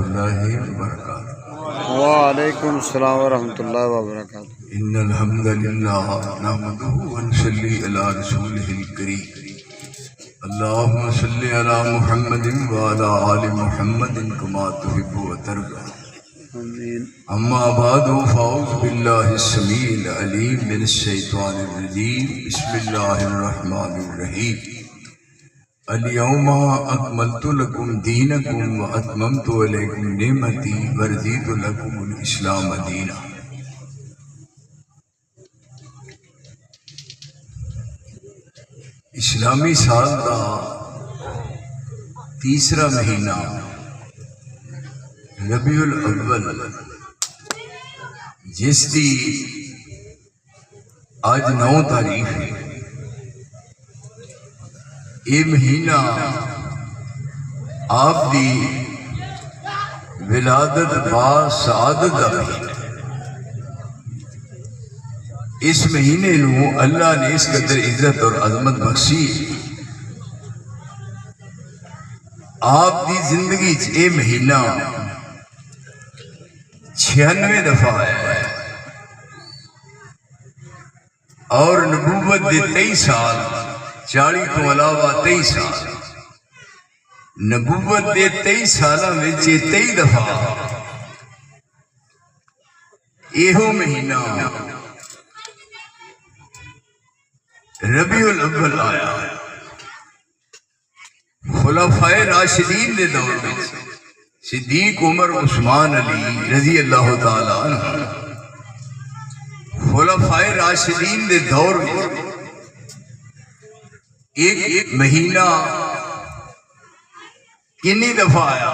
الله وبركاته. وعلیکم السلام ورحمۃ اللہ وبرکاتہ. إن الحمد لله نحمده ونصلي على رسوله الكريم. اللهم صل على محمد وعلى آل محمد كما تحب وترضى. آمین. أما بعد فأعوذ بالله السميع العليم من الشيطان الرجيم. بسم الله الرحمن الرحيم. اليوم أكملت لكم دينكم وأتممت عليكم نعمتي ورضيت لكم الإسلام دينا. اسلامی سال کا تیسرا مہینہ ربیع الاول جس دی آج 9 تاریخ ہے. یہ مہینہ آپ دی ولادت با سعادت دا مہینہ. اس مہینے نو اللہ نے اس قدر عزت اور عظمت بخشی. آپ دی زندگی یہ مہینہ 96 دفعہ آیا ہے اور نبوت دے 23 سال 40 تو علاوہ 23 سال نبوت دے 23 سالہ میں 23 دفعہ ایہو مہینہ ربیع الاول آیا. خلفائے راشدین دے دور میں صدیق عمر عثمان علی رضی اللہ تعالیٰ عنہ خلفائے راشدین دے دور میں ایک مہینہ کنی دفعہ آیا.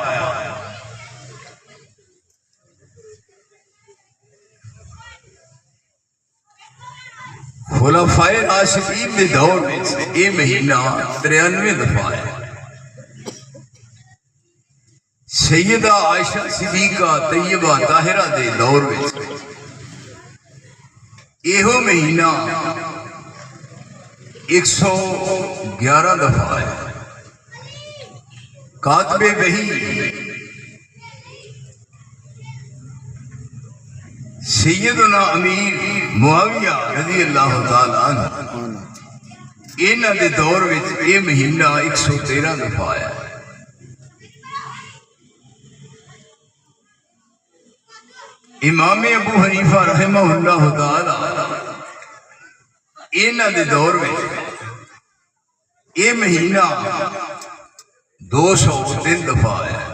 خلفائے راشدین کے دور میں یہ مہینہ 93 دفعہ ہے. سیدہ عائشہ صدیقہ طیبہ طاہرہ دے دور میں یہ مہینہ 111 دفعہ ہے. کاتب وحی سیدنا امیر معاویہ رضی اللہ تعالیٰ عنہ انہاں دے دور وچ یہ مہینہ 113 دفعہ آیا ہے. امام ابو حنیفہ رحمہ اللہ تعالیٰ انہاں دے دور وچ یہ مہینہ 203 دفعہ آیا ہے.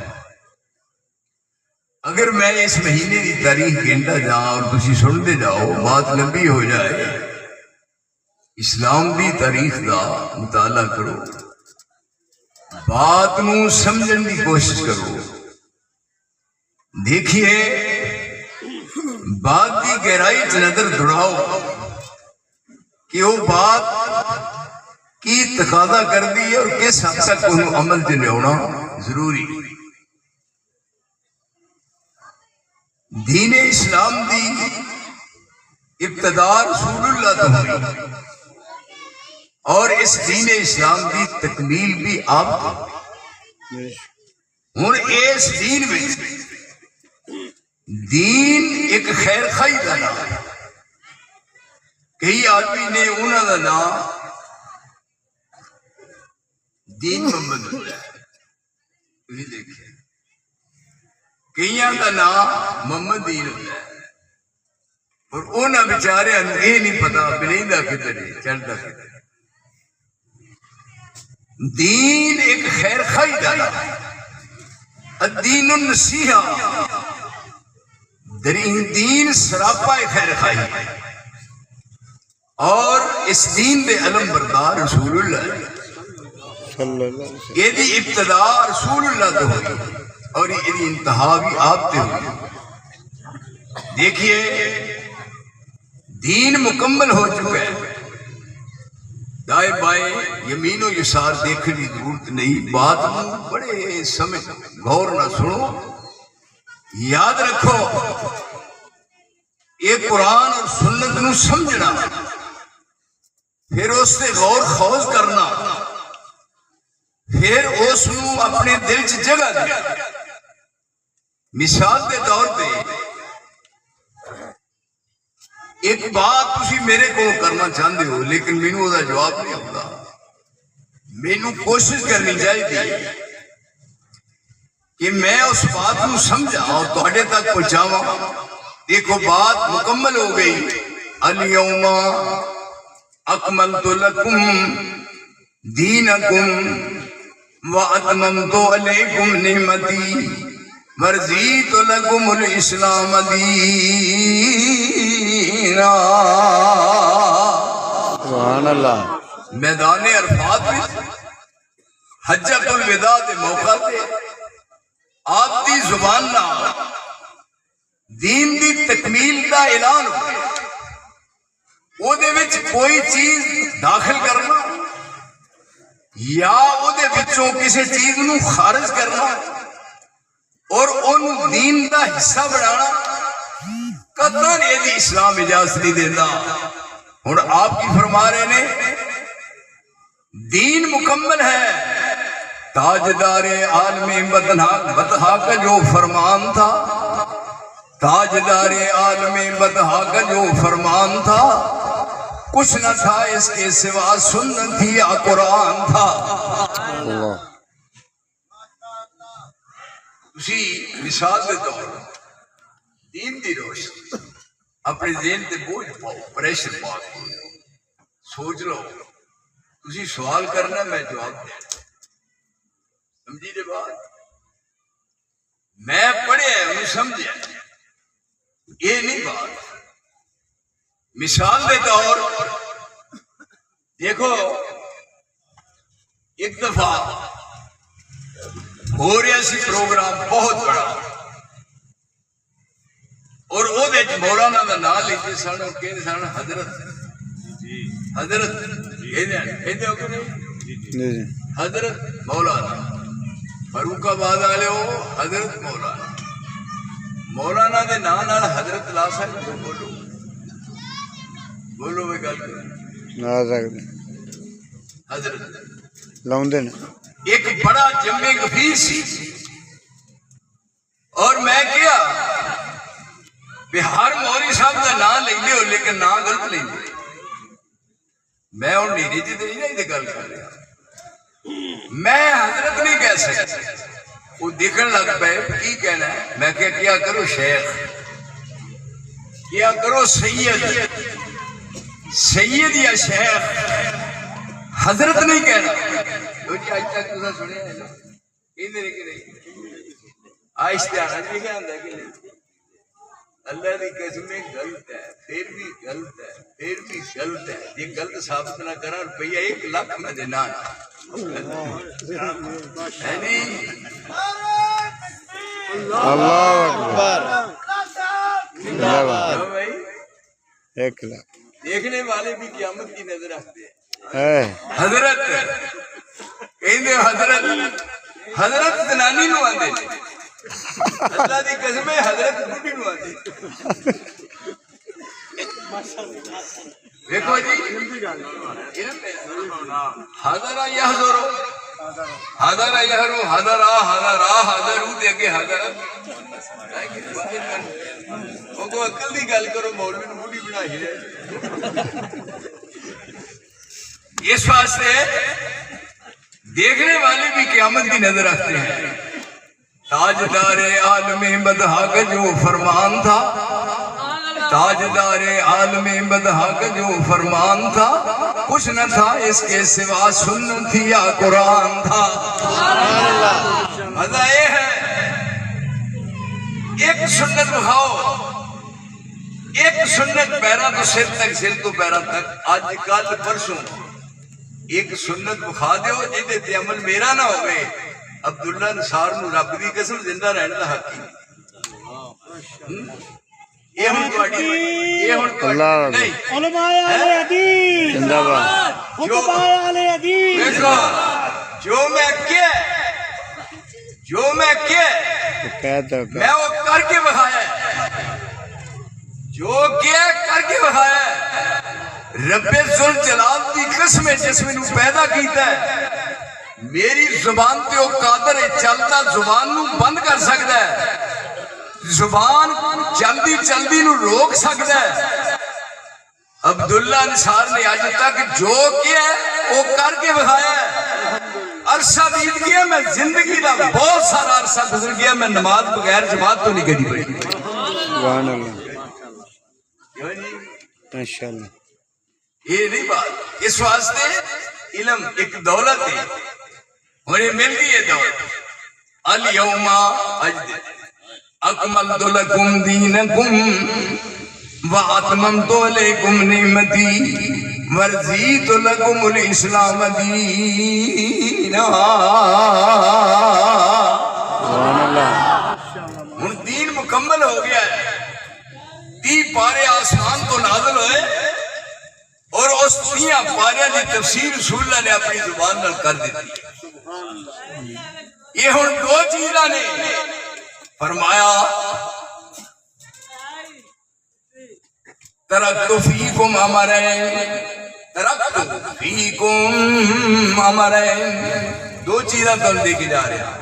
اگر میں اس مہینے کی تاریخ گنتا جاؤں اور تسی سنتے جاؤ بات لمبی ہو جائے. اسلام دی تاریخ دا مطالعہ کرو, بات نو سمجھن دی کوشش کرو. دیکھیے بات دی گہرائی چ نظر دوڑاؤ کہ وہ بات کی تقاضا کر دی ہے اور کس حد تک انہوں عمل چ لیاؤنا ضروری. دین اسلام دی ابتدا رسول اللہ تو ہوئی اور اس دین اسلام دی تکمیل بھی آپ کو. ہن اس دین میں دین ایک خیر خائی کا نام ہے. کئی آدمی نے انہوں کا نام دین محمد ہوتا ہے. دیکھیں کئیاں کا نام محمد دین ہوتا ہے اور انہاں بیچارے یہ نہیں پتا بنیندہ کدھر ہے چلتا کدھر. دین ایک خیر خائی کا نام ہے. الدین النصیحہ دین سراپا خیر خائی اور اس دین دے علم بردار رسول اللہ یہ دی ابتدا رسول اللہ تو ہوئی اور یہ انتہا بھی آپ تے ہوئی. دیکھیے دین مکمل ہو چکا ہے. دائیں بائیں یمین و یسار دیکھنے کی ضرورت نہیں. بات بڑے سمجھ غور نہ سنو, یاد رکھو یہ قرآن اور سنت نو سمجھنا پھر اس سے غور خوض کرنا پھر اس نو اپنے دل چ جگہ دے مثال کے طور پہ ایک بات تسی میرے کو کرنا چاہتے ہو لیکن مینوں وہ جواب نہیں آتا. مینوں کوشش کرنی چاہیے کہ میں اس بات کو سمجھا اور تہاڈے تک پہنچاواں. دیکھو بات مکمل ہو گئی. الیوم اکملت لکم دینکم واتممت علیکم نعمتی ورضیت لکم الاسلام دینا. سبحان اللہ. میدان عرفات میں حجۃ الوداع کے موقع پہ آپ دی زبان نال دین دی تکمیل کا اعلان ہو گیا. وہ دے وچ کوئی چیز داخل کرنا یا وہ دے وچوں کسی چیز نو خارج کرنا اور انہوں دین دا حصہ بنانا قطعاً یہ دی اسلام اجازت نہیں دیتا. ہن آپ کی فرما رہے نے دین مکمل ہے. تاجدار عالم بطحا کا جو فرمان تھا، تاجدار عالم بطحا کا جو فرمان تھا، کچھ نہ تھا اس کے سوا سنت تھی یا قرآن تھا. اللہ. اسی مثال دے طور دین دی روشنی اپنے ذہن تے بوجھ پاؤ، پریشر پاؤ، سوچ لو. تسی سوال کرنا میں جواب دینا. سمجھی دے بات میں پڑھے انہیں سمجھے یہ نہیں بات. مثال دے طور دیکھو ایک دفعہ ہو رہا سی پروگرام بہت بڑا اور وہ مولانا کا نام لیتے سن اور کہتے سن حضرت حضرت جی جی. حضرت مولانا فاروق آباد والے ہو حضرت مولانا. مولانا دے نام نال حضرت لا سکتے ہو؟ بولو بولو میں گل کروں. لا سکتے. حضرت لاؤندے نے. ایک بڑا جمع غفیر سی اور میں کیا بہار مولوی صاحب کا نام لیندے ہو لیکن نام غلط لیندے. میں ہوں نیری جی نہیں گل کر رہا. میں حضرت نہیں کہہ سکتا. وہ دیکھنے لگ پے کی کہنا ہے. میں کیا کرو شیخ، کیا کرو سید، سید یا شیخ، حضرت نہیں کہنا. آج تک تصا سنیا اشتہار لکھا ہوں کہ نہیں؟ اللہ کی قسمیں غلط ہے، پھر بھی غلط ہے، پھر بھی غلط ہے. یہ غلط ثابت نہ کرا روپیہ 1 لاکھ میں دینا ہے نہیں. اللہ اکبر. بھائی 1 لاکھ. دیکھنے والے بھی قیامت کی نظر رکھتے ہیں. حضرت کہندے حضرت حضرت زنانی نو آندے اللہ دی قسم ہے حضرت بڈھی نو آندے. دیکھو جی حضر یحضر حضر یحرو حضر حضرو دے کے حضرت وہ کو عقل دی گل کرو مولوی نو بڈھی بنا ہی رہے. اس واسطے دیکھنے والے بھی قیامت کی نظر رکھتے ہیں. تاجدار عالم بدحا کا جو فرمان تھا، تاجدار عالم بدحا کا جو فرمان تھا، کچھ نہ تھا اس کے سوا سنت تھی یا قرآن تھا. مزہ یہ ہے ایک سنت بخاؤ، ایک سنت پیرا تو سر تک، سر تو پیرا تک. آج کل پرسوں ایک سنت بخا دیو جہدے تے عمل میرا نہ ہوئے. عبداللہ نصار نو رب دی قسم زندہ رہن دا حق ہے. یہ ہن تہاڈی یہ ہن نہیں علماء اہل حدیث زندہ باد. خطباء اہل حدیث. دیکھو جو میں وہ کر کے بخایا ہے. جو کیا کر کے بخایا ہے. رب ذوالجلال دی قسم جس میں پیدا کیتا ہے. میری زبان تے وہ قادر ہے چلتا زبان نو بند کر سکتا ہے زبان جلدی جلدی نو روک سکتا ہے. عبداللہ انصار نے آج تک جو کیا ہے وہ کر کے بخایا ہے. عرصہ بیت گیا، میں زندگی دا بہت سارا عرصہ گزر گیا، میں نماز بغیر جماعت تو نہیں کری پڑی. سبحان اللہ ماشاءاللہ. یہ نہیں بات. اس واسطے علم ایک دولت ہے، انہیں ملتی ہے دولت. الیوم اکملت لکم دینکم واتممت علیکم نعمتی ورضیت لکم الاسلام دینا. سبحان اللہ. ہن دین مکمل ہو گیا ہے. 30 پارے آسمان تو نازل ہوئے اور اس 30 پارے کی تفسیر رسول اللہ نے اپنی زبان نال کر دیتی. یہ ہن 2 چیزاں نے فرمایا ترکت فیکم امرین، ترکت فیکم امرین. 2 چیزاں تم لے کے جا رہے ہیں.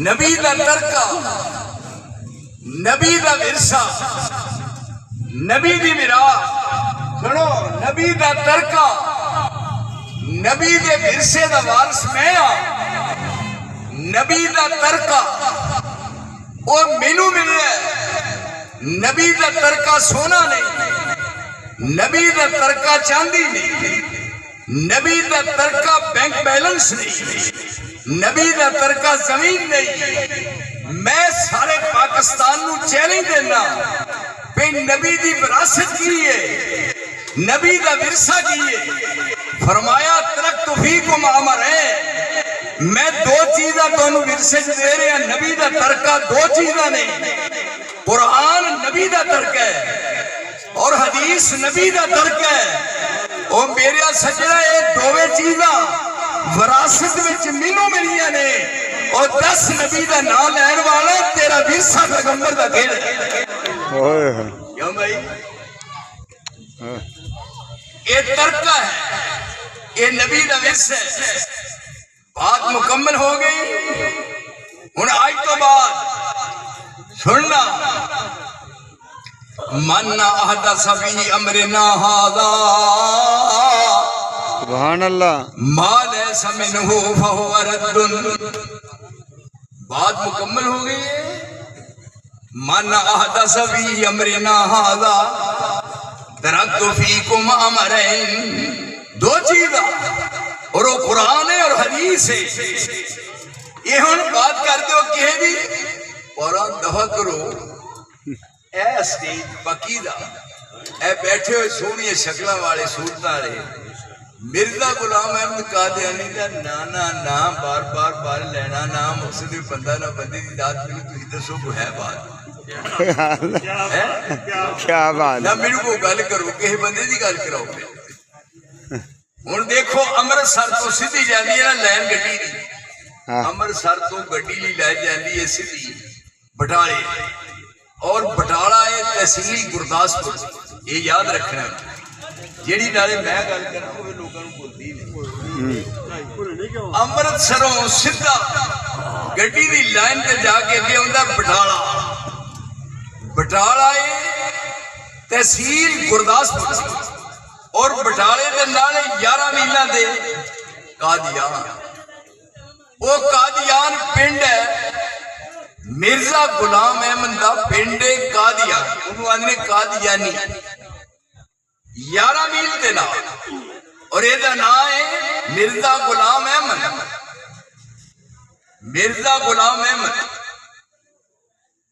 نبی دا ترکہ، نبی دا ورثہ، نبی دی میراث. سنو، نبی دا ترکہ، نبی دے ورثے دا وارث میں ہاں. نبی دا ترکہ وہ مینوں ملیا ہے. نبی دا ترکہ سونا نہیں، نبی دا ترکہ چاندی نہیں، نبی دا ترکہ بینک بیلنس نہیں، نبی دا ترکہ زمین نہیں. میں سارے پاکستان نو چیلنج دینا پہ نبی دی وراثت کی ہے، نبی دا ورثہ کی ہے. فرمایا ترکت فیکم امرین، میں 2 چیزاں تانوں ورثے دے رہے ہیں. نبی دا ترکہ 2 چیزاں نہیں. قرآن نبی دا ترکہ ہے اور حدیث نبی دا ترکہ ہے. او میرے سجدہ یہ 2 چیزاں وراثت وچ مینوں ملیاں نے. اور 10 نبی دا نام لین والا تیرا ورثہ پیغمبر دا کہہ ہے. اوئے ہوئے. کیوں بھائی؟ یہ ترکہ ہے، یہ نبی دا ورثہ ہے. بات مکمل ہو گئی. ہن آج تو بعد سننا، من احدث فی امرنا ھذا سبحان اللہ. ما لیس منہ فہو رد. بات مکمل ہو گئی ہے. من احدث فی امرنا ھذا ترکت فیکم امرین. 2 چیزاں اور وہ قرآن ہے اور حدیث ہے. یہ ہن بات کرتے ہو کہ دی قرآن دفع کرو. اے سٹیج پکیدہ، اے بیٹھے ہوئے سونی شکلہ والے صورتاں والے مرزا غلام احمد قادیانی دا نانا نام بار بار بار لینا نام مقصد بندہ نہ بندے دی ذات میں تسی دسو کو ہے بات کیا بات نہ میرے کو گل کرو کہ بندے دی گل کراؤ. ہن دیکھو امرتسر تو سیدھی جاندی ہے نا لین گڈی دی. امرتسر تو گڈی لی لے جاندی ہے سیدھی بٹالے، اور بٹالہ ہے تحصیل گرداسپور. یہ یاد رکھنا ہے. جیڑی نالے میں گل کرنا وہ لوگوں کو بولتی نہیں. امرتسروں سیدھا گڈی دی لائن تے جا کے اگے ہوندا بٹالہ. بٹالہ ہے تحصیل گرداسپور، اور بٹالے دے نالے 11 میلاں دے قادیان. وہ قادیان پنڈ ہے مرزا غلام احمد دا پنڈ ہے قادیان. انہوں آدھنے قادیانی 11 میل دے نام، اور یہ دا نام ہے مرزا غلام احمد. مرزا غلام احمد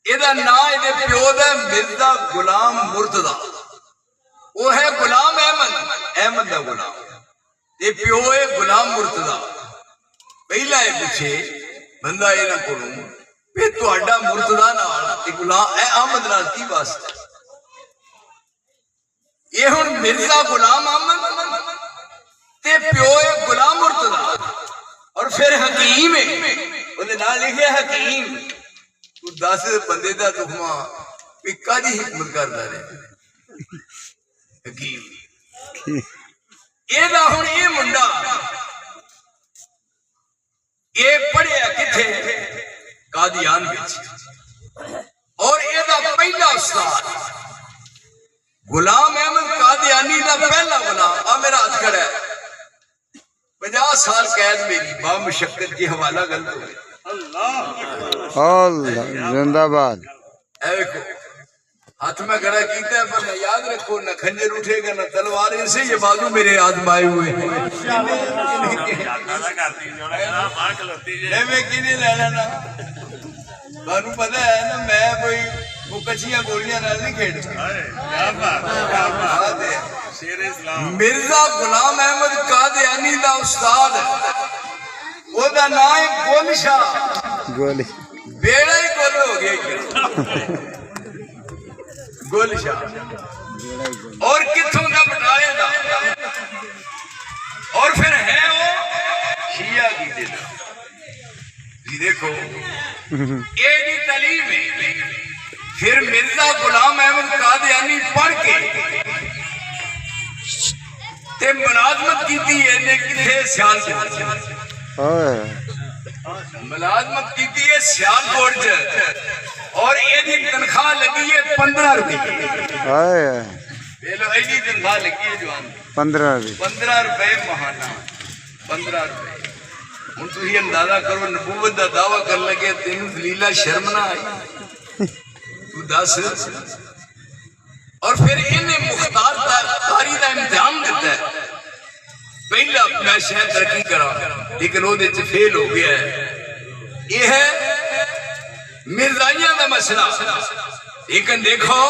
یہ دا نام ہے پیو دا مرزا غلام مرتضی. وہ ہے غلام احمد، احمد دا غلام. یہ پیو ہے غلام مرتضی. پہلا ہے پوچھے بندہ یہ نہ کروں پہ تو اڈا مرتضی نال غلام احمد نال کی واسطہ. یہ ہن مرزا غلام احمد تے پیو ہے غلام مرتضی، اور پھر حکیم ہے انہوں نے لکھے حکیم. تو 10 بندے دا تخما پکا دی حکمت کردا رہے حکیم. یہ دا ہن یہ منڈا یہ پڑھیا کتھے قادیان وچ. غلام احمد قادیانی دا پہلا غلام آ میرا ہاتھ کھڑا ہے 50 سال قید میری با مشقت کی حوالہ غلط ہو گئی اللہ زندہ باد اے دیکھو ہاتھ میں کھڑا کیتا ہے پر یاد رکھو نہ خنجر اٹھے گا نہ تلوار سے یہ بازو میرے آزمائے ہوئے ہیں میں کی نہیں لینا نا بانو پتہ ہے نا میں کوئی وہ کچھیاں گولیاں نہ نہیں کھیڑتا مرزا غلام احمد قادیانی دا استاد وہ دا نام ہے گل شاہ گولی بیڑا ہی گل ہو گیا گل شاہ اور کتھوں دا بٹائے دا اور پھر ہے وہ شیعہ کی دینا جی دیکھو ایڈی تعلیم ہے پھر مرزا غلام احمد قادیانی پڑھ کے تے ملازمت کی تھی انہیں کتھے سیال کوٹ ملازمت کی تھی سیال کوٹ اور ایڈی تنخواہ لگی ہے 15 روپے پہلو ایڈی تنخواہ لگی ہے جوان 15 روپے ماہانہ 15 روپے ہن تسی اندازہ کرو نبوت دا دعویٰ کر لگے تینوں دلیلہ شرم نہ آئی تو دس اور پھر انہیں مختار تاری دا امتحان دیتا ہے پہلا میں شہر ترقی کرا لیکن وہ دیتے فیل ہو گیا ہے یہ ہے مرزائیاں دا مسئلہ لیکن دیکھو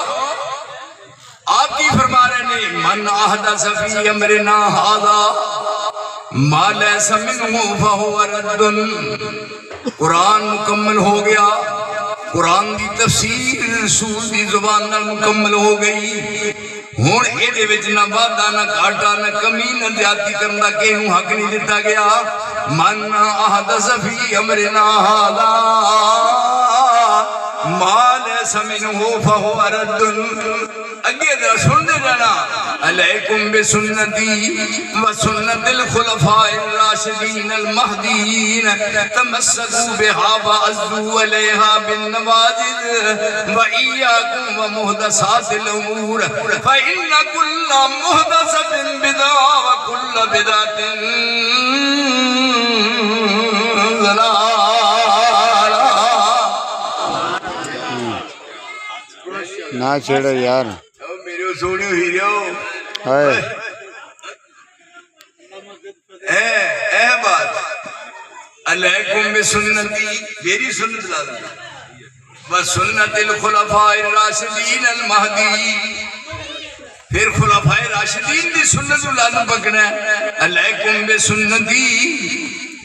آپ کی فرما رہے ہیں من احدث فی امرنا ھذا ما لیس منہ فہو رد قرآن مکمل ہو گیا قرآن دی تفسیر رسول دی زبان نہ مکمل ہو گئی ہون اے دے وچ نہ وعدہ نہ گھاٹا نہ کمی نہ زیادتی کرنا کہنوں حق نہیں دیتا گیا من احدث فی امرنا ھذا ما لیس منہ فہو رد اگے ذرا سن دے جانا علیکم بسنتی وسنت الخلفاء الراشدین المہدیین تمسکوا بها وعضوا علیہا بالنواجذ وإیاکم ومحدثات الامور فإن كل محدثة بدعة وكل بدعة ضلالة نہ چھیڑو یار میرے سوڑیو ہیریو ہائے اے بات علیکم بسنتی میری سنت لازم وسنت الخلفاء الراشدین المہدی پھر خلفاء راشدین دی سنت لازم پکڑنا ہے علیکم بسنتی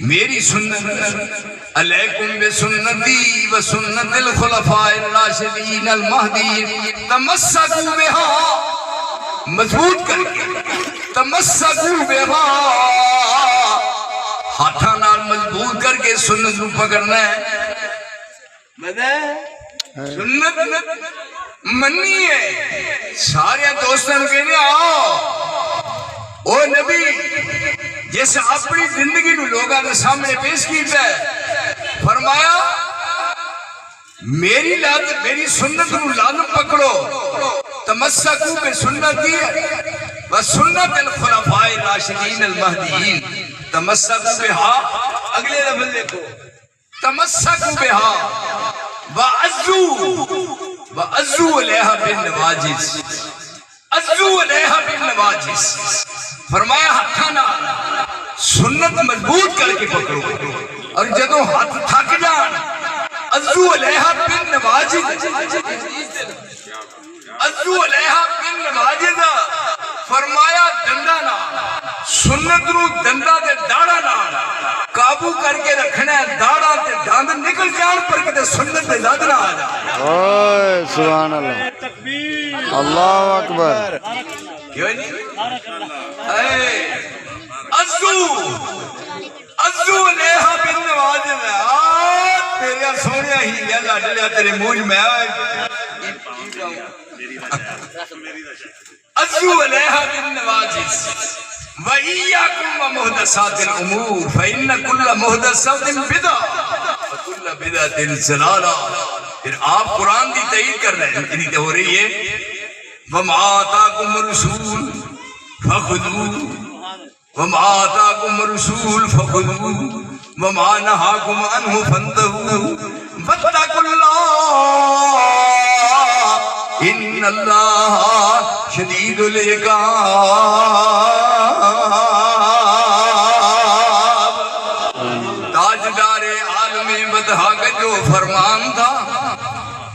میری سنت علیکم بسنتی وسنت الخلفاء الراشدین المہدیین تمسکوا بها مضبوط کر کے تمسکوا بها ہاتھاں نال مضبوط کر کے سنت نو پکڑنا ہے سنت مننی ہے سارے دوستوں کہنے آؤ او نبی جس اپنی زندگی نو لوگاں کے سامنے پیش کیتا ہے فرمایا میری سنت نو لازم پکڑو تمسکوا بسنتی وسنت الخلفاء الراشدین المہدیین تمسکوا بها اگلے لفظ دیکھو تمسکوا بها وعضوا علیہا بالنواجذ عضوا علیہا بالنواجذ فرمایا ہاتھاں سنت مضبوط کر کے پکڑو اور جدوں ہاتھ تھک جان عضوا علیہا بالنواجذ عضوا علیہا بالنواجذ فرمایا دندا نہ سنت نو دندا دے داڑا نہ قابو کر کے رکھنا ہے داڑا تے دند نکل جان پر کتے سنت دے زد نہ آ جائے اوئے سبحان اللہ اللہ اکبر کیوں نہیں عضوا علیہا بالنواجذ تیرے سونیا ہی لیا لڈ لیا تیرے منہ میں عضوا علیہا بالنواجذ وَإِيَّاكُمْ وَمُحْدَثَاتِ الْأُمُورِ فَإِنَّ كُلَّ مُحْدَثَةٍ بِدْعَةٍ وَكُلَّ بِدْعَةٍ ضَلَالَةٍ پھر آپ قرآن دی تائید کر رہے ہیں اتنی تو ہو رہی ہے وما آتاكم الرسول فخذوه وما آتاكم الرسول فخذوه وما نهاكم عنه فانتهوا واتقوا الله ان اللہ شدید العقاب. تاجدار عالم بدہا کا جو فرمان تھا،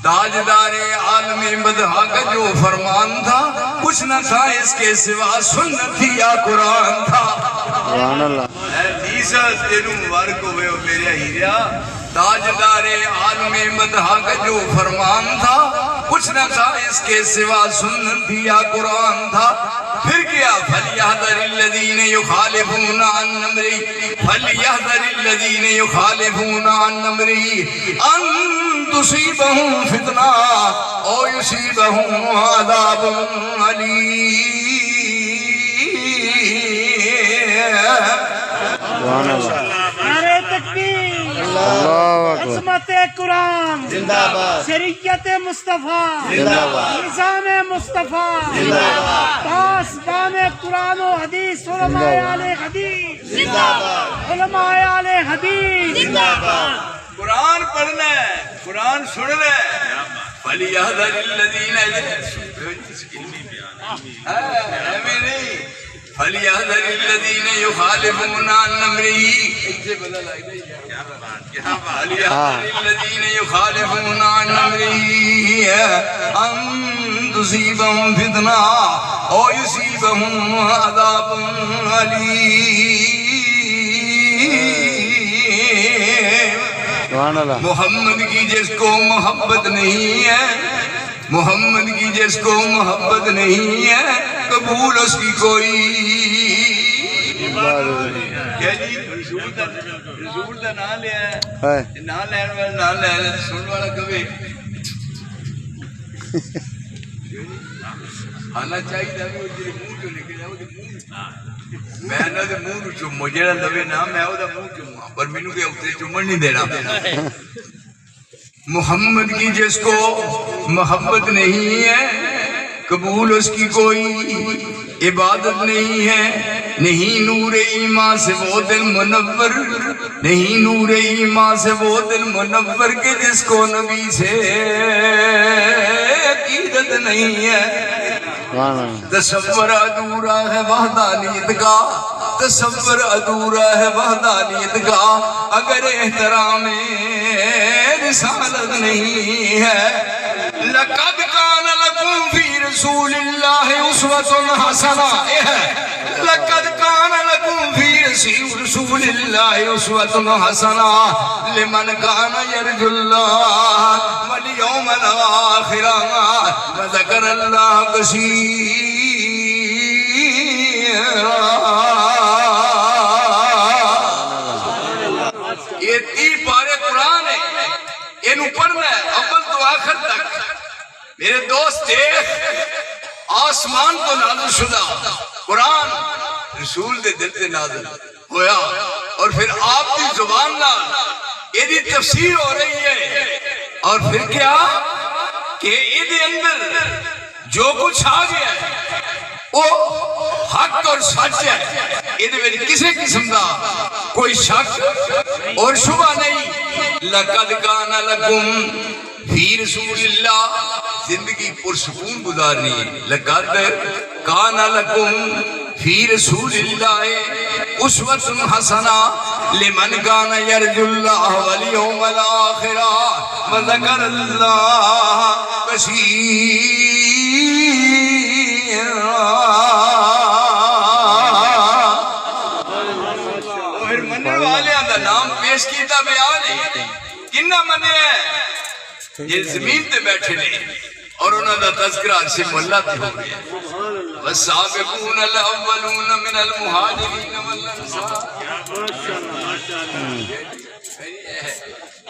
تاجدار عالم بدہا کا جو فرمان تھا، کچھ نہ تھا اس کے سوا سنت تھی یا قرآن تھا. سبحان اللہ. جیسس تینوں مبارک ہوئے ہو میرے ہیریا. تاجدار عالم بدہا کا جو فرمان تھا، کچھ نہ تھا اس کے سوا سنت تھی یا قرآن تھا. پھر کیا فَلْيَحْذَرِ الَّذِينَ يُخَالِفُونَ عَنْ أَمْرِهِ فَلْيَحْذَرِ الَّذِينَ يُخَالِفُونَ عَنْ أَمْرِهِ أَن تُصِيبَهُمْ فِتْنَةٌ أَوْ يُصِيبَهُمْ عَذَابٌ أَلِيمٌ. سبحان اللہ. نعرہ تکبیر، اللہ اکبر. عظمت قرآن زندہ باد، شریعت مصطفیٰ زندہ باد، نظام مصطفیٰ زندہ باد، پاسبان قرآن و حدیث علماء اہل حدیث زندہ باد، علماء اہل حدیث زندہ باد. قرآن پڑھنا ہے، قرآن سننا ہے. فَلْيَحْذَرِ الَّذِينَ فَلْيَحْذَرِ الَّذِينَ يُخَالِفُونَ عَنْ أَمْرِهِ فَلْيَحْذَرِ الَّذِينَ يُخَالِفُونَ عَنْ أَمْرِهِ أَن تُصِيبَهُمْ فِتْنَةٌ أَوْ يُصِيبَهُمْ عَذَابٌ أَلِيمٌ. سبحان اللہ. محمد کی جس کو محبت نہیں ہے، محمد کی جس کو محبت نہیں ہے، قبول اس کی کوئی. کیا جی رسول دا نام لیا ہے، ہے. نام لین والا نام لین سن والا کبھی آنا چاہیے تھا کہ وہ جی منہ چو نکل جائے. میں نہ دے منہ چومو جڑا لوے نہ میں وہ منہ چوما، پر مینوں کہ اتنے چومن نہیں دینا. محمد کی جس کو محبت نہیں ہے، قبول اس کی کوئی عبادت نہیں ہے. نہیں نور ایمان سے وہ دل منور، نہیں نور ایمان سے وہ دل منور کہ جس کو نبی سے عقیدت نہیں ہے. تصور ادھورا ہے وحدانیت کا، تصور ادھورا ہے وحدانیت کا اگر احترام رسالت نہیں ہے. لقد کان لکم فی رسول اللہ اسوۃ حسنہ، لقد کان لکم فی رسول اللہ اسوۃ حسنہ لمن کان یرجو اللہ والیوم الآخر وذکر اللہ کثیرا. یہ 30 پارے قرآن ہے، یہ پڑھنا ہے اول تو آخر تک. میرے دوست دیکھ، آسمان تو نازل شدہ قرآن رسول دے دل تے نازل ہویا، اور پھر آپ کی زبان نال یہ تفسیر ہو رہی ہے. اور پھر کیا کہ یہ اندر جو کچھ آ گیا ہے وہ حق اور سچ ہے. یہ کسی قسم کا کوئی شک اور شبہ نہیں. لقد کان لکم فی رسول اللہ، زندگی پرسکون گزارنی ہے. لقد کان لکم فی رسول اللہ اسوۃ حسنہ لمن کان یرجو اللہ والیوم الآخر وذکر اللہ کثیرا. پھر منع والے دا نام پیش کیتا بیان ہے. کنہ منع ہے؟ یہ زمین تے بیٹھے نے اور انہوں نے تذکرہ سے مولا تے ہو گیا. والسابقون الاولون من المہاجرین والانصار.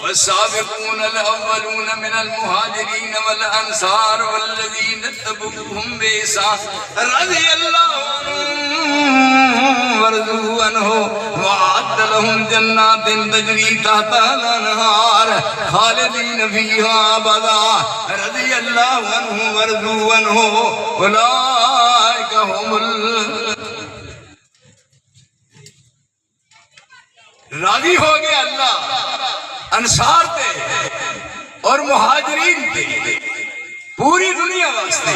والسابقون الأولون من المهاجرين والأنصار والذين اتبعوهم بإحسان رضي الله عنهم ورضوا عنه وأعد لهم جنات تجري تحتها الأنهار خالدين فيها أبدا رضي الله عنهم ورضوا عنه أولئك هم راضی ہو گیا اللہ انصار تے اور مہاجرین تے پوری دنیا واسطے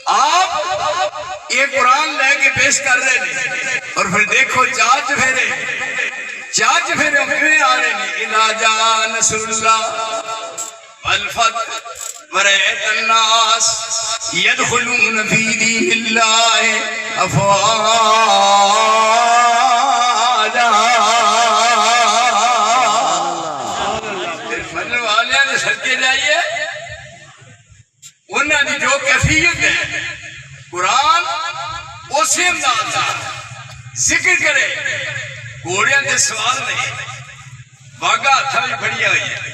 آپ یہ قرآن لے کے پیش کر رہے ہیں اور پھر دیکھو چاچ پھیرے اپنے آ رہے ہیں اذا جاء نصر اللہ والفتح ورأيت الناس يدخلون في دين الله أفواجا جائیے انہوں نے جو کیفیت ہے قرآن اسی انداز کا ذکر کرے گھوڑیاں دے سوار نہیں باغا ہاتھاں وچ پھڑیاں ہوئی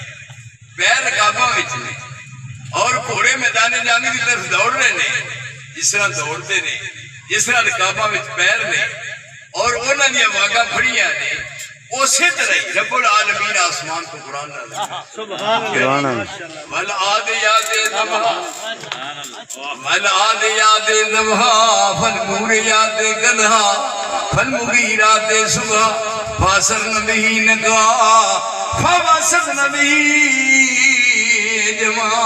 پیر رکاباں وچ نے اور گھوڑے میدان جنگ کی طرف دوڑ رہے ہیں جس طرح دوڑتے نے جس طرح رکاباں وچ پیر نے اور انہوں نے باغا پھڑیاں نے اسی طرح ہی رب العالمین آسمان کو قرآن نازل سبحان اللہ والعادیات ضبحا والعادیات ضبحا فالموریات قدحا فالمغیرات صبحا فاسرن به نقعا فوسطن به جمعا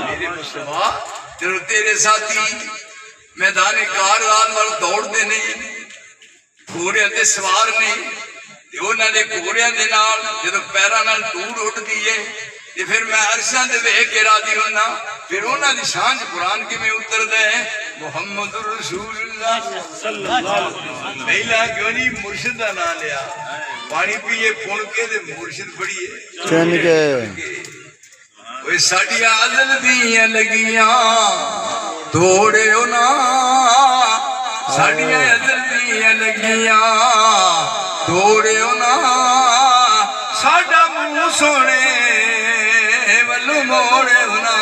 میرے مصطفیٰ جنہوں تیرے ساتھی میدان کاروان وال دوڑتے نہیں گھوڑیاں تے سوار نہیں تے انہاں نے گھوڑیاں دے نال جدوں پیراں نال دور اٹھدی ہے تے پھر میں عرشاں دے ویکھ کے راضی ہونا پھر انہاں دی شان قرآن کیویں اتردا ہے محمد رسول اللہ صلی اللہ علیہ وسلم پہلا کیوں نہیں مرشد دا نام لیا پانی پیے پھن کے تے مرشد پڑھیے چن کے اوے ساڈیاں ازل دیاں لگیاں توڑے نا ساڑیاں ازل دیاں لگیاں توڑے نا ساڑا منہ سونے ولو موڑے نا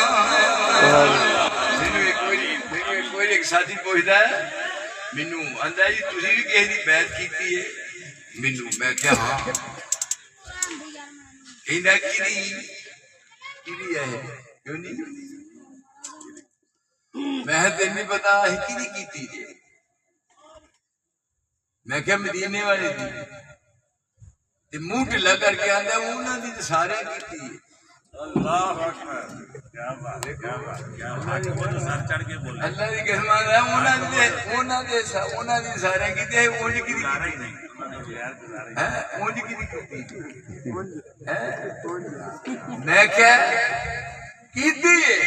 کوئی ایک ساتھی پوچھتا ہے مینو آندا جی تسی بھی کسی دی بیعت کیتی ہے مینو میں کیا ہاں کہندا کیدی ہے کیوں نہیں میں تین نہیں پتا ہکی نہیں کیتی جی میں کیا مدینے والے دی منہ ٹھلا کر کے آندا انہاں دی سارے کیتی اللہ اکبر کیا بات ہے کیا بات اللہ دی قسم ہے انہاں دی سارے کیتے اونج کی سارے ہی نہیں اونج کی کیتی میں کیا کیتی ہے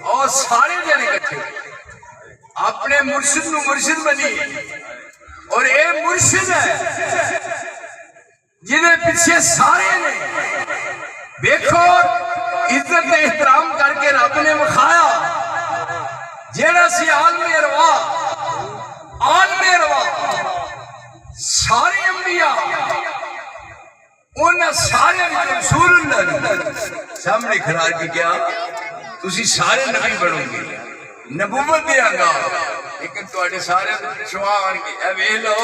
اور سارے جنے کٹھے اپنے مرشد نو مرشد بنی اور اے مرشد ہے جنہیں پیچھے سارے نے دیکھو عزت احترام کر کے رب نے مکھایا جیڑا سی عالم ارواح سارے انبیاء انہاں سارے رسول اللہ سامنے کھڑا کے کیا تسی سارے نبی بنو گے نبوت دیا گا لیکن تواڈے سارے پچھوا آن گے اے ویکھ لو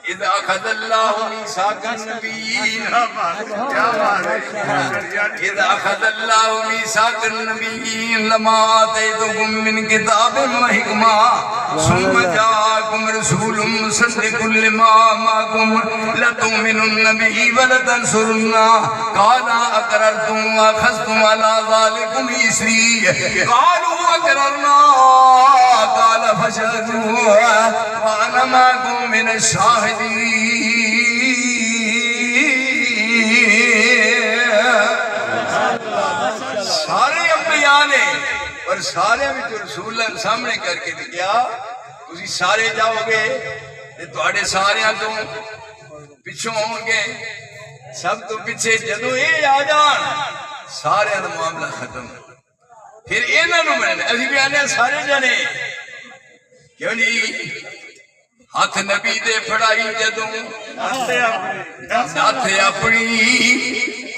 اذا اخذ اللہ میثاق النبیین اذا اخذ اللہ میثاق النبیین لما آتیتکم من کتاب وحکمہ ثم جاءکم رسول مصدق لما معکم لتؤمنن به ولتنصرنہ قال اقررتم واخذتم على ذلکم اسری قالوا اقررنا قال فاشهدوا وانا معكم من الشاهدين سارے انبیاء نے اور سارے رسول اللہ سامنے کر کے دیا تسی سارے جاؤ گے تے تواڈے ساریاں تو پچھوں ہون گے سب تو پیچھے جدوں اے آ جان سارے دا معاملہ ختم پھر انہاں نوں ملنا اسی بھی آنے سارے جنے کیوں نہیں ہاتھ نبی دے پھڑائی جدوں ناتھ اپنی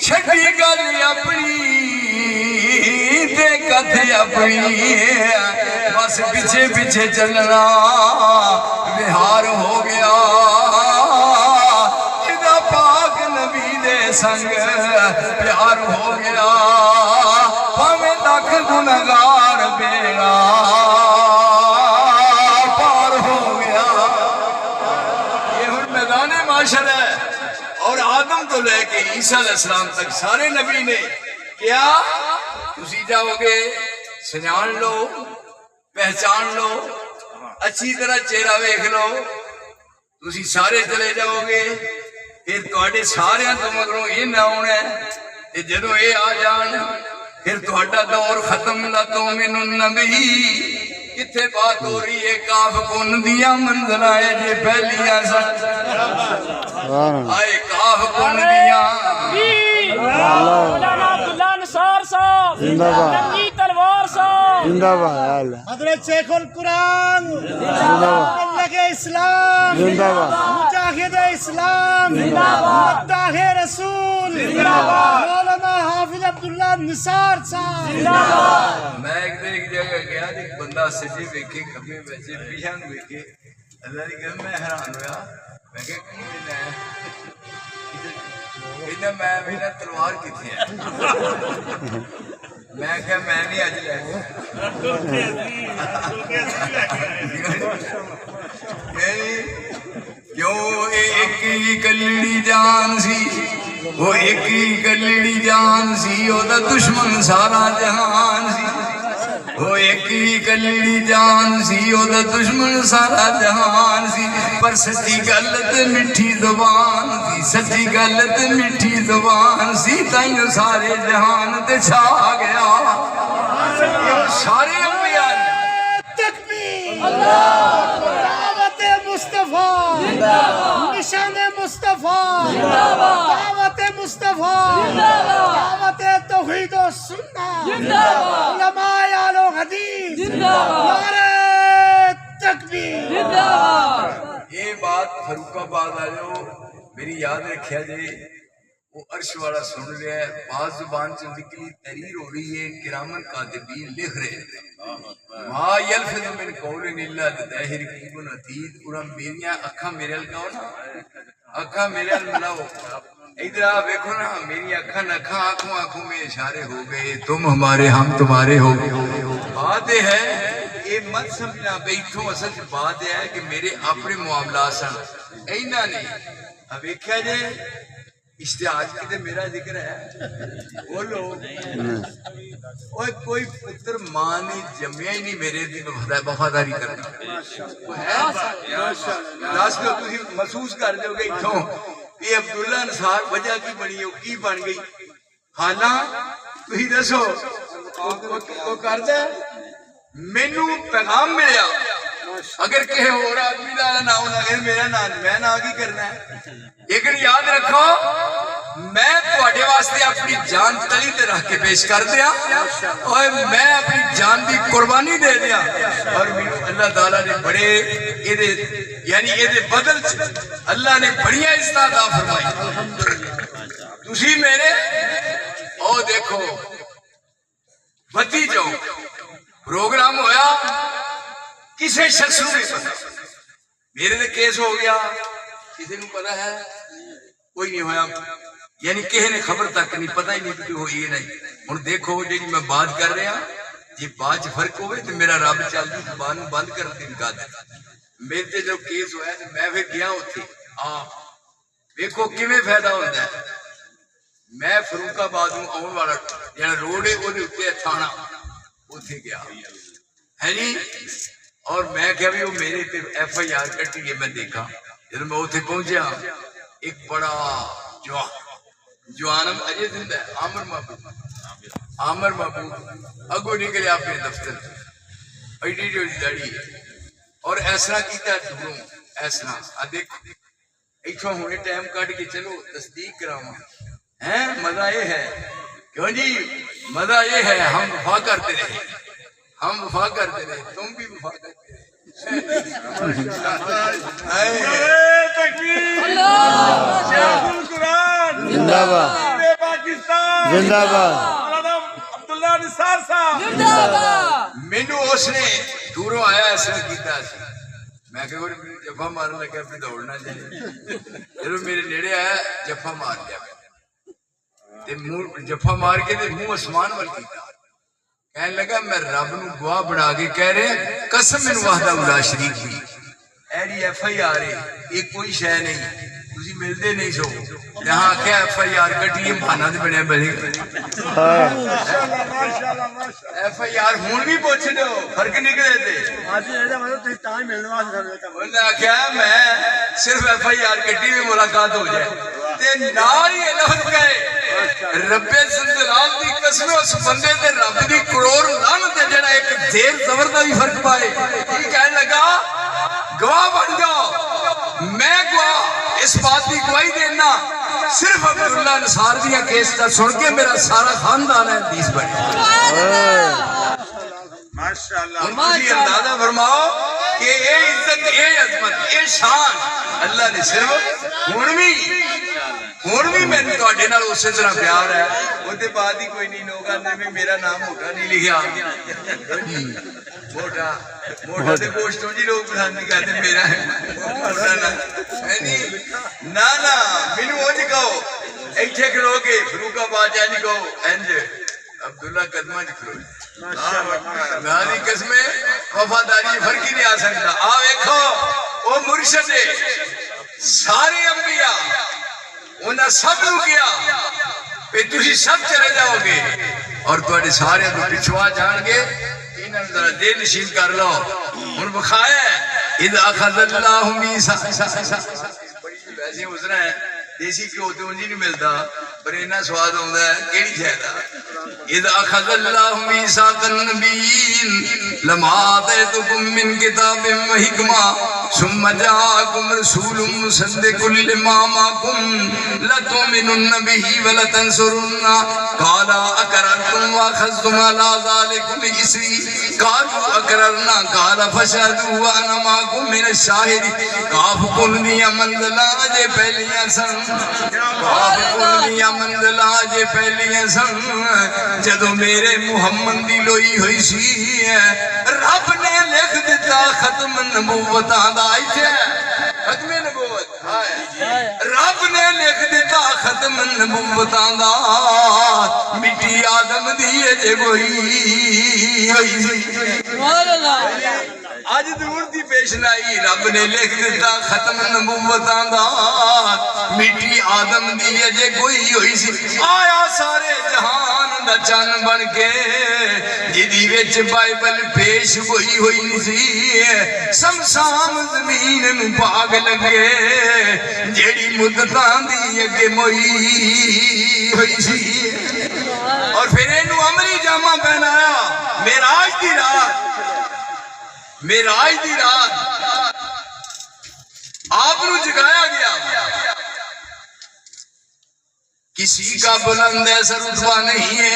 چھٹی گل اپنی تے کتھ اپنی بس پیچھے پیچھے چلنا بہار ہو گیا جدا پاک نبی دے سنگ پیار ہو گیا پاویں لکھ گنہگار بیڑا پار ہو گیا۔ یہ ہن میدان معاشر ہے اور آدم تو لے کے عیسیٰ علیہ السلام تک سارے نبی نے کیا تسی جاؤ گے سنجان لو پہچان لو اچھی طرح چہرہ ویکھ لو تسی سارے چلے جاؤ گے پھر تواڈے ساریاں تو مگروں یہ نہ ہونا ہے کہ جدوں یہ آ جان پھر تہاڈا دور ختم لا تؤمن النبی کتھے بات ہو رہی ہے کاف کن دیاں منزلاں جے پہلیاں سن آئے کاف کن دیاں مولانا عبداللہ نثار صاحب زندہ باد ننگی تلوار صاحب زندہ باد حضرت شیخ القرآن زندہ باد مبلغ اسلام زندہ باد مجاہد اسلام مداح رسول مولانا حافظ عبداللہ نثار صاحب میں ایک دن ایک جگہ گیا ایک بندہ سجے ویکھے کھبے ویسے پیچھے نوں ویکھے اللہ دی قسم میں حیران ہویا میں کہ کی لینا ہے کہندا میں میرا تلوار کتھے ہے میں کہ میں نہیں اج لے کیوں ایک ہی کلڑی جان سی وہ ایک ہی کلڑی جان سی او دا دشمن سارا جہان سی وہ ایک ہی کلڑی جان سی او دا دشمن سارا جہان سی پر سچی گل تے میٹھی زبان سی سچی گل تے میٹھی زبان سی تائیں سارے جہان تے چھا گیا سارے انبیاء تکبیر دعوت مصطفیٰ نشان مصطفیٰ دعوت مصطفیٰ دعوت توحید و سنت علماء اہل حدیث نعرہ تکبیر۔ یہ بات فاروق آباد والو میری یاد رکھیا جے وہ عرش والا سن رہا ہے بعض زبان سے نکلی تحریر ہو رہی ہے کرامن کاتبین لکھ رہے ہیں ما یلفظ من قول الا لدیہ رقیب عتید پورا میری اکھاں میرے لگاؤ نا اکھاں میرے ملاؤ ادھر آپ دیکھو نا میری اکھاں نکھاں آنکھوں آنکھوں میں اشارے ہو گئے تم ہمارے ہم تمہارے ہو گئے بات یہ ہے یہ مت سمجھنا بیٹھوں اصل بات یہ ہے کہ میرے اپنے معاملات سن اینا نہیں اب دیکھا جے اشتہار کی تے میرا ذکر ہے بولو کوئی پتر ماں نے جمعہ ہی نہیں میرے دی وفاداری کرنا محسوس کر دو گے اتھوں یہ عبداللہ انصار وجہ کی بنی ہے کی بن گئی حالاں تھی دسو وہ کردا مینوں پیغام ملیا اگر کہیں اور آدمی دا نہ ہونا اگر میرا نام میں نہ کی کرنا ہے لیکن یاد رکھو میں تواڈے واسطے اپنی جان تلی تے رکھ کے پیش کر دیا اور میں اپنی جان دی قربانی دے دیا اور اللہ تعالیٰ نے بڑے یعنی یہ بدل اللہ نے بڑی عزت عطا فرمائی تسی میرے او دیکھو بتی جاؤ پروگرام ہویا کسے شخص کو نہیں پتا میرے نے کیس ہو گیا کسی کو پتا ہے کوئی نہیں ہویا یعنی کسی نے خبر تک نہیں پتا ہی نہیں کہ ہوئی ہے نہیں ہن دیکھو جی میں بات کر رہا جی بات فرق ہوئے تو میرا رب چلتی زبان بند کر دے کا دے میرے تے جو کیس ہوا ہے میں پھر گیا اتنے دیکھو کیویں فائدہ ہوتا ہے میں فاروق آباد آن والا جہاں روڈ ہے وہ تھانہ اتنے گیا ہے جی اور میں کیا بھی وہ میرے ایف آئی آر کٹی ہے میں دیکھا جب میں اتنے پہنچا ایک بڑا جوانم اجے زندہ ہے عامر محبوب اگو نکلے اپنے دفتر ایڈی جو داڑھی ہے اور ایسا کیتا دوروں ایسا دیکھو ایتھوں ہونے ٹائم کٹ کے چلو تصدیق کراواں ہیں مزہ یہ ہے کیوں جی مزہ یہ ہے ہم وفا کرتے رہے تم بھی وفا کرتے رہے زندہ باد زندہ باد مینو اس نے دوروں آیا ایسا کیتا سی میں کہ جفا مارن لگا پھر دوڑنا چاہیے جب میرے نیڑے آیا جفا مار لیا جفا مار کے منہ آسمان وال کیتا کہنے لگا میں رب نو گواہ بنا کے کہہ رہے قسم من وحدہ الا شریک دی ایڈی ایف آئی آر یہ کوئی شے نہیں تسی ملدے نہیں سو یہاں کیا ایف آئی آر کٹی بہانا تے بنیا بنے ایف آئی آر ہون بھی پوچھ لو فرق نکلے تھے انہوں نے آخیا میں صرف ایف آئی آر کٹی میں ملاقات ہو جائے تے نال ہی لفظ کہے رب زلزلال دی قسم اس بندے تے رب دی کروڑ لعنت ہے جڑا ایک دیر زبر دا بھی فرق پائے یہ کہنے لگا گواہ بن جاؤ میں گواہ اس بات کی گواہی دینا صرف عبداللہ نصار دیا کیس کا سن کے میرا سارا خاندان ہے حدیث بنے ماشاءاللہ اندازہ فرماؤ کہ اے عزت اے عظمت اے شان اللہ نے صرف ہون بھی میں تواڈے نال اسی طرح پیار ہے اودے بعد ہی کوئی نہیں لوگاں نے بھی میرا نام موٹا نہیں لکھیا موٹا تے گوشتوں جی لوگ پسند نہیں کرتے میرا ہے موٹا نہ نا مینوں اونج کہو ایتھے کھلو کے فروخ آباد جی کہو انج عبداللہ قدمہ جی کھلو میری قسمیں وفاداری فرق ہی نہیں آ سکتا آ ویکھو او مرشد سارے انبیاء انہاں سب نو کیا پہ تسی سب چلے جاؤ گے اور تواڈے سارے تو پچھوا جان گے انہاں نوں ذرا دل نشین کر لو ہن بخایا اذ اخذ اللہ میثاق ویسے اسرا ہے دیسی کیوں تے انج نہیں ملدا پر اینا سواد ہوندا ہے کیڑی شے دا اذ اخذ اللہ میثاق النبیین لما آتیتکم من کتاب و حکمہ ثم جاءکم رسول مصدق لما معکم لتؤمنن به ولتنصرنہ قال اقررتم واخذتم على ذلکم اسری قالوا اقررنا قال فاشهدوا وانا معكم من الشاهدين کاف کلنی منزلہ جے پہلیاں سن کاف کلنی منزلہ جے پہلیاں سن جدو میرے محمد دی لوئی ہوئی سی رب نے لکھ دیتا ختم نبوتاں دا ایتھے ختم نبوت رب نے لکھ دیتا ختم نبوتاں دا مٹی آدم دی جے کوئی ہوئی سی آج دور دی پیشنائی رب نے لکھ دیتا ختم نبوتاں دا مٹی آدم دی جے کوئی ہوئی سی آیا سارے جہان دا چن بن کے جدی وچ بائبل پیش ہوئی ہوئی سی سمسام زمین نو پاگ لگے جیڑی مدتاں دی اگے موئی ہوئی سی اور پھر اینو عملی جامہ پہنایا معراج دی رات آپ نو جگایا گیا کسی کا بلند ایسا رتبہ نہیں ہے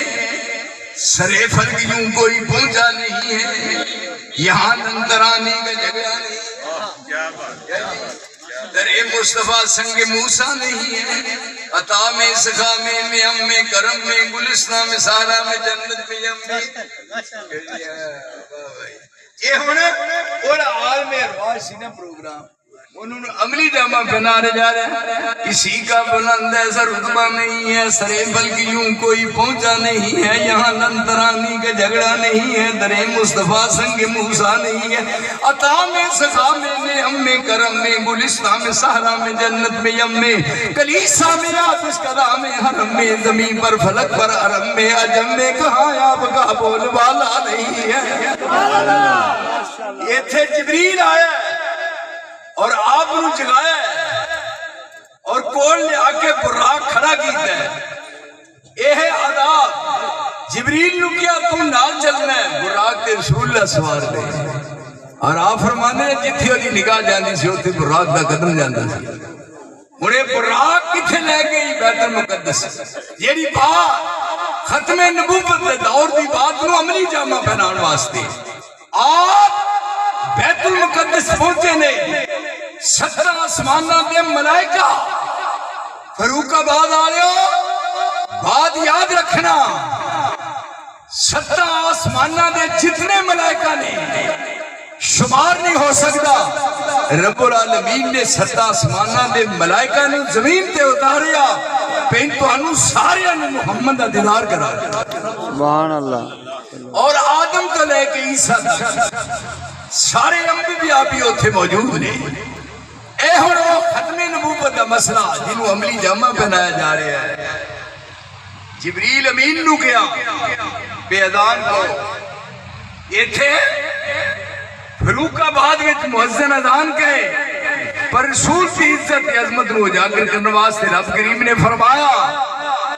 سرے فرق یوں کوئی پہنچا نہیں ہے یہاں نندرانی کا جگہ نہیں در مصطفیٰ سنگ موسیٰ نہیں ہے عطا میں سخا میں ام میں کرم میں گلستہ میں سارا میں جنت میں یم میں یہ ہونے اور عالم ارواح سی نا پروگرام انہوں نے عملی جامہ پہنانے جا رہے ہیں کسی کا بلند ایسا رتبہ نہیں ہے سرے بلکہ یوں کوئی پہنچا نہیں ہے یہاں لنترانی کا جھگڑا نہیں ہے در مصطفیٰ سنگ موسیٰ نہیں ہے عطا میں سخا میں ام میں کرم میں گلستہ میں سہرا میں جنت میں یم میں کلیسا میں آتش کدا میں حرم میں زمین پر فلک پر عرب میں عجم میں کہاں آپ کا بول والا نہیں ہے یہ تھے جبریل آیا اور آپ نو جگایا ہے اور کول لے آکے براق کھڑا کیتا ہے اے ہے عذاب جبریل نو کیا تم نال چلنا ہے براق تے رسول اللہ سوار دے اور آپ فرمانے جتھی ہوتی نگاہ جاندی سی ہوتی براق دا قدم جاندہ سی انہیں براق کتھے لے گئی بیت المقدس یہی بات ختم نبوت دے دور دی بات نو عملی جامہ پہنان واسطے آپ بیت المقدس پہنچے نے 17 آسماناں دے ملائکہ فاروق آباد والو بات یاد رکھنا 17 آسماناں دے جتنے ملائکہ نے شمار نہیں ہو سکتا رب العالمین نے 7 آسماناں دے ملائکہ نے زمین تے اتاریا پین تو سارے نے محمد دا دیدار کرا سبحان اللہ اور آدم تو لے کے عیسیٰ تک سارے انبیاء بھی اتنے موجود نے اے ہن وہ ختم نبوت دا مسئلہ جنہوں عملی جامہ بنایا جا رہا ہے جبریل امین نو کیا بے اذان کو ایتھے فاروق آباد وچ مؤذن اذان کہے پر رسول کی عزت عظمت نو اجاگر کرنے واسطے رب کریم نے فرمایا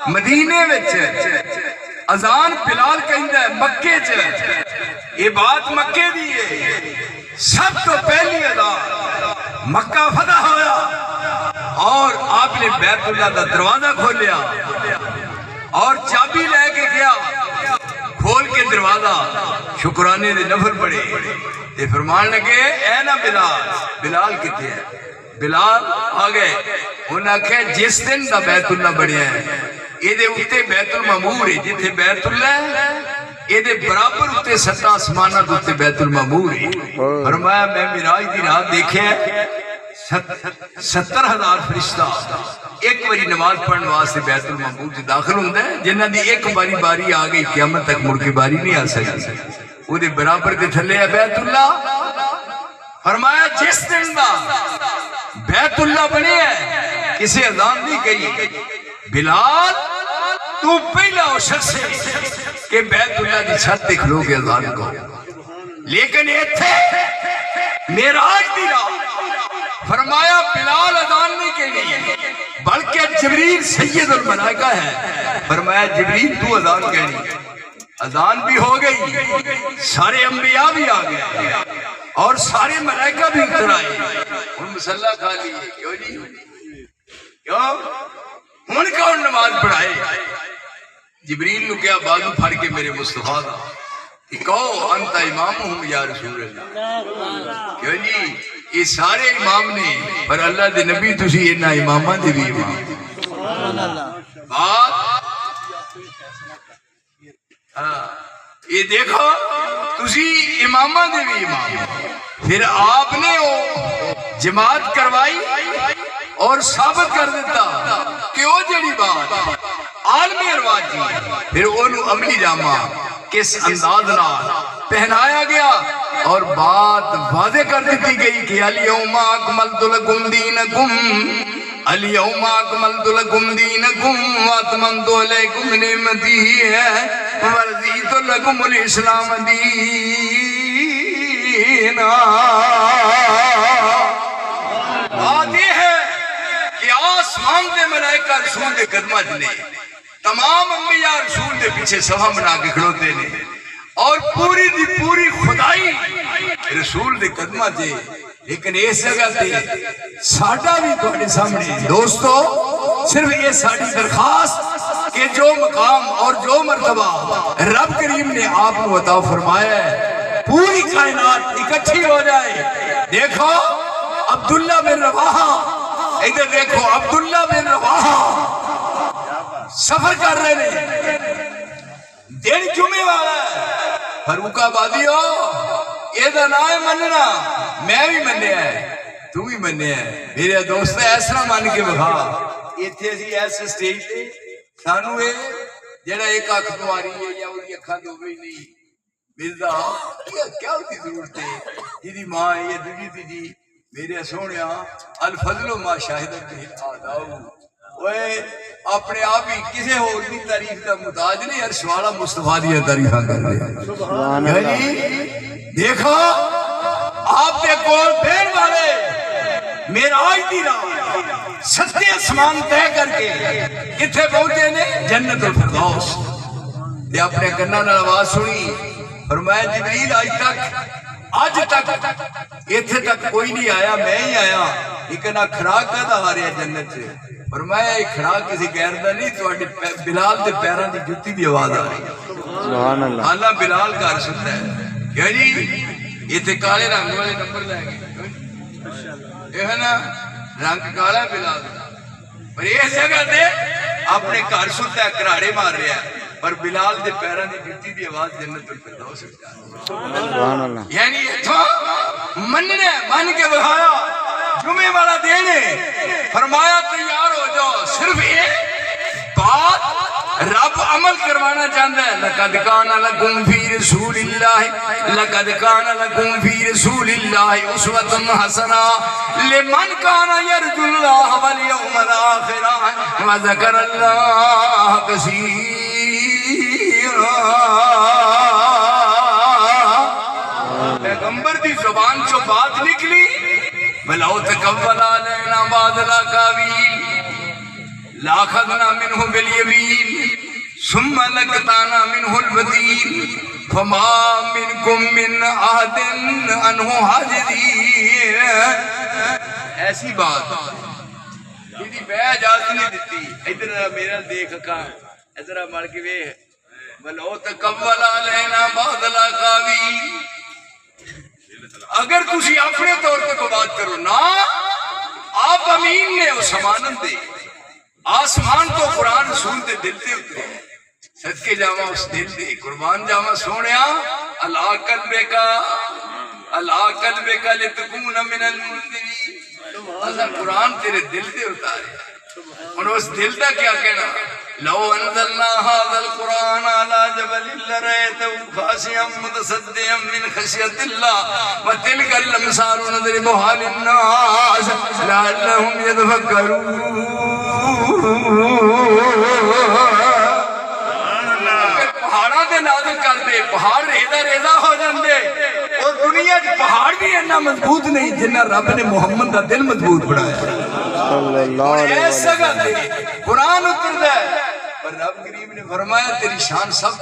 مدینے وچ اذان بلال کہندا ہے مکے چ یہ بات مکے دی ہے سب تو پہلی اذان مکہ فتح ہویا اور آپ نے بیت اللہ دا دروازہ کھولیا اور چابی لے کے گیا کھول کے دروازہ شکرانے نے نفل پڑے تے فرمان لگے اے نا بلال کتے ہے بلال آگئے انہاں کہے جس دن دا بیت اللہ بڑھیا ہے یہ دے اتے بیت المعمور ہے جتے بیت اللہ ہے یہ دے برابر اتے 7 آسمانہ دوتے بیت المعمور ہے فرمایا میں معراج دی رات دیکھے 70,000 فرشتہ ایک باری نماز پڑھنے واسطے بیت المعمور سے داخل ہوتا ہے جنہ دی ایک باری آ گئی قیامت تک مڑ کے باری نہیں آ سکتی وہ دے برابر دے تھلے ہے بیت اللہ فرمایا جس دن دا بیت اللہ بنے ہے کسی اذان نہیں کہی بلال تو پہلا ہو شخص ہے کہ بیت اللہ دی چھت دیکھ لو گے اذان کو لیکن یہ تھے معراج دی رات فرمایا بلال اذان نہیں کہنی ہے بلکہ جبریل سید الملائکہ ہے فرمایا جبریل تو اذان کہنی اذان بھی ہو گئی سارے انبیاء بھی آ گئے اور سارے ملائکہ بھی اتر آئے ان مسلح کھا لیے کیوں جی کیوں ان کا ان نماز پڑھائے جبریل نے کیا بازو پھڑ کے میرے مصطفیٰ دا کہو انت امام ہوں یا رسول اللہ کیوں جی یہ سارے امام نے پر اللہ دے نبی تسی انہا امامہ دے بھی امام بات یہ دیکھو تسی امامہ دے بھی امام پھر آپ نے جماعت کروائی اور ثابت کر دیتا کہ وہ جڑی بات عالمی ارواج جی پھر انہوں عملی جامع کس انداز نہ پہنایا گیا اور بات واضح کر دیتی گئی کہ الیوم اکملت لکم دینکم الیوم اکملت لکم دینکم واتممت علیکم نعمتی ہے ورضیت لکم الاسلام دینا بات یہ ہے کہ آسمان دے ملائکہ رسول دے قدمہ جنے تمام انبیاء رسول دے پیچھے صفحہ بنا کے کھڑوتے نے اور پوری دی پوری خدائی رسول دے قدمہ دے لیکن اس جگہ تے ساڈا بھی تواڈے سامنے دوستو صرف یہ ساڈی درخواست کہ جو مقام اور جو مرتبہ رب کریم نے آپ کو عطا فرمایا ہے پوری کائنات اکٹھی ہو جائے دیکھو عبداللہ بن رواحہ ادھر دیکھو عبداللہ بن رواحہ سفر کر رہے ہیں دن جمعے والا ہے فاروق آبادی ہو یہ دا نام مننا میں بھی منیا ہے تو بھی منیا ہے میرے دوست ایسا مان کے بخا ایتھے اسی ایسے سٹیج تے سانو اے جڑا ایک اکھ تمہاری ہے یا وہ اکھاں دو بھی نہیں مرزا کیا ہوتی ضرورت ہے جیدی ماں یہ دوجی تھی میرے سونیا الفضل ما شاہدت بھی آداؤ اوے اپنے آپ ہی کسے اور بھی تعریف کا محتاج نہیں ہر سوالا مصطفیٰ دیا تعریفہ کر رہے ہیں دیکھو آپ کے کول پھیر والے معراج دی رات 7 آسمان طے کر کے کتھے پہنچے نے جنت الفردوس یہ اپنے کناں نال آواز سنی فرمایا جبریل آج تک ایتھے تک کوئی نہیں آیا میں ہی آیا لیکن کھڑاک کا آ رہا جنت سے فرمایا یہ کھڑاک کسی غیر دا نہیں تو بلال دے پیران دی جتی دی آواز آ رہی ہے اللہ بلال کا عرصت ہے کیا جی یہ تے کالے رنگ والے نمبر لے گئے یہ ہے نا رنگ کالا بلال پر اس جگہ تے اپنے گھر ستا کراڑے مار رہا ہے پر بلال دے پیراں دی جُتی دی آواز جنت الفردوس وچ جا سبحان اللہ یعنی اتھا مننے من کے بہایا جمعے والا دینے فرمایا تیار ہو جاؤ صرف ایک بات رب عمل کروانا چاہتا ہے لقد کان لکم فی رسول اللہ لقد کان لکم فی رسول اللہ اسوۃ حسنہ لمن کان یرجو اللہ والیوم الآخر وذکر اللہ کثیرا پیغمبر دی زبان چو بات نکلی بلو تقبل علینا بعض الاقاویل لاخذنا منه بالیمین ثم لقطعنا منه الوتین فما منکم من احد عنه حاجزین ایسی بات یہ بے اجازت نہیں دیتی ادھر میرا دیکھ کا ادھر مر کے وے بلو تقبل علینا بعض الاقاویل اگر تسی اپنے طور پہ کو بات کرو نا آپ امین نے اس امانت دے آسمان تو قرآن رسول دے دل تے اترے صدقے جاواں اس دل دے قربان جاواں سونیا اللہ قلبکا لتکون من المنذرین اللہ قرآن تیرے دل تے اتارے اور اس دل دا کیا کہنا لو انزلنا هذا القرآن على جبل لرأيته خاشعا متصدعا من خشية الله وتلك الأمثال نضربها للناس لعلهم يتفكرون پہاڑاں دے نازل کر دے پہاڑ ریزہ ہو جاندے اور دنیا چ پہاڑ بھی اتنا مضبوط نہیں جنہ رب نے محمد دا دل مضبوط بنایا صلی اللہ علیہ ایس جگہ تے قرآن اتردا ہے پر رب کریم نے فرمایا تیری شان سب